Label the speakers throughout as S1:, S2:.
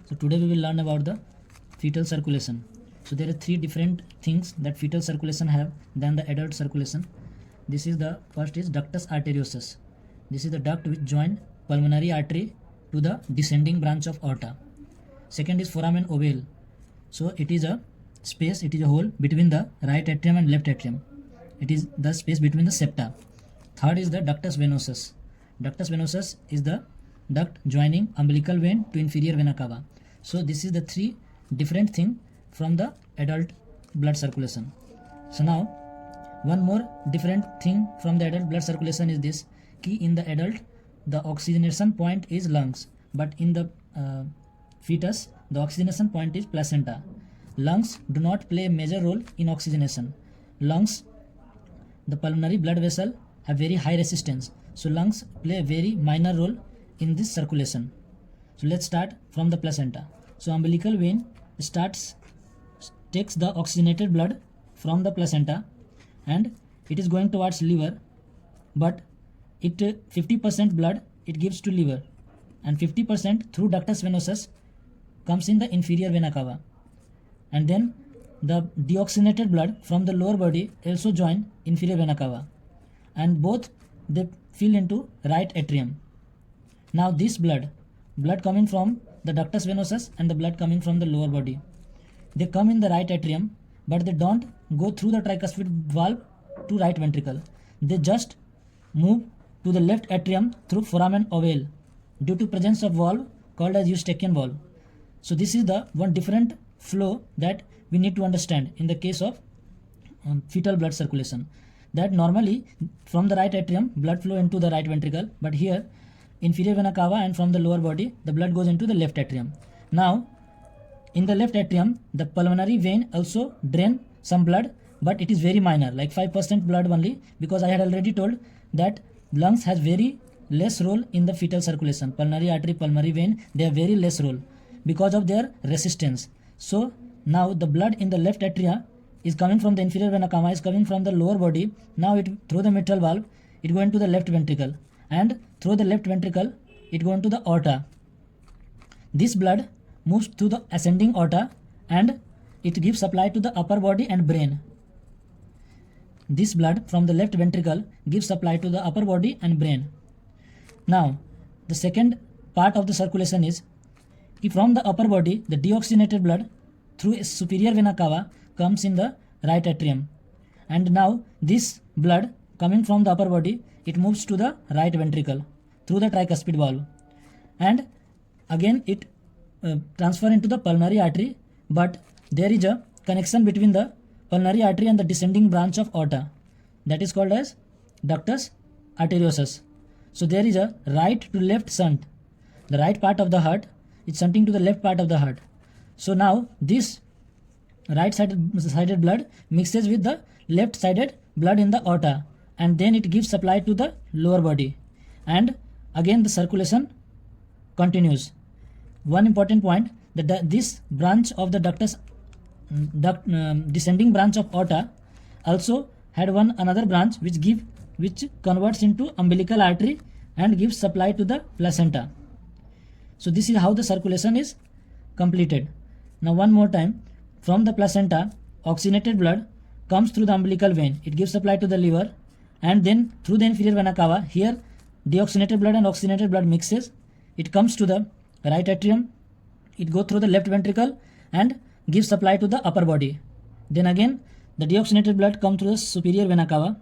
S1: So today we will learn about the fetal circulation. So there are three different things that fetal circulation have than the adult circulation. This is the first is ductus arteriosus. This is the duct which join pulmonary artery to the descending branch of aorta. Second is foramen ovale. So it is a space, it is a hole between the right atrium and left atrium. It is the space between the septa. Third is the ductus venosus. Ductus venosus is the duct joining umbilical vein to inferior vena cava. So this is the three different thing from the adult blood circulation. So now one more different thing from the adult blood circulation is this: key in the adult the oxygenation point is lungs, but in the fetus the oxygenation point is placenta. Lungs do not play a major role in oxygenation. Lungs, the pulmonary blood vessel, have very high resistance, so lungs play a very minor role in this circulation. So let's start from the placenta. So umbilical vein takes the oxygenated blood from the placenta and it is going towards liver, but it 50% blood it gives to liver and 50% through ductus venosus comes in the inferior vena cava, and then the deoxygenated blood from the lower body also join inferior vena cava, and both they fill into right atrium. Now this blood coming from the ductus venosus and the blood coming from the lower body, they come in the right atrium, but they don't go through the tricuspid valve to right ventricle. They just move to the left atrium through foramen ovale due to presence of valve called as Eustachian valve. So this is the one different flow that we need to understand in the case of fetal blood circulation, that normally from the right atrium blood flow into the right ventricle, but here inferior vena cava and from the lower body the blood goes into the left atrium. Now in the left atrium the pulmonary vein also drain some blood, but it is very minor, like 5% blood only, because I had already told that lungs has very less role in the fetal circulation. Pulmonary artery, pulmonary vein, they have very less role because of their resistance. So now the blood in the left atria is coming from the inferior vena cava, is coming from the lower body. Now it through the mitral valve it go into the left ventricle, and through the left ventricle it go into the aorta. This blood moves to the ascending aorta and it gives supply to the upper body and brain. This blood from the left ventricle gives supply to the upper body and brain. Now the second part of the circulation is from the upper body the deoxygenated blood through a superior vena cava comes in the right atrium, and now this blood coming from the upper body it moves to the right ventricle through the tricuspid valve, and again it transfer into the pulmonary artery, but there is a connection between the pulmonary artery and the descending branch of aorta, that is called as ductus arteriosus. So there is a right to left shunt. The right part of the heart is shunting to the left part of the heart. So now this right sided blood mixes with the left sided blood in the aorta, and then it gives supply to the lower body, and again the circulation continues. One important point, that this branch of the descending branch of aorta also had another branch which converts into umbilical artery and gives supply to the placenta. So this is how the circulation is completed. Now one more time, from the placenta oxygenated blood comes through the umbilical vein, it gives supply to the liver, and then through the inferior vena cava, here deoxygenated blood and oxygenated blood mixes, it comes to the right atrium, it goes through the left ventricle and gives supply to the upper body. Then again the deoxygenated blood comes through the superior vena cava,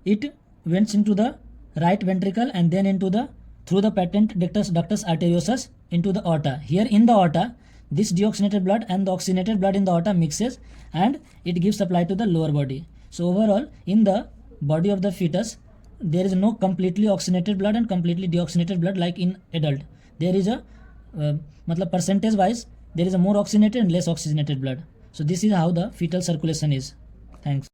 S1: it went into the right ventricle and then into the through the patent ductus arteriosus into the aorta. Here in the aorta this deoxygenated blood and the oxygenated blood in the aorta mixes and it gives supply to the lower body. So overall in the body of the fetus there is no completely oxygenated blood and completely deoxygenated blood like in adult. There is a percentage wise there is a more oxygenated and less oxygenated blood. So this is how the fetal circulation is. Thanks.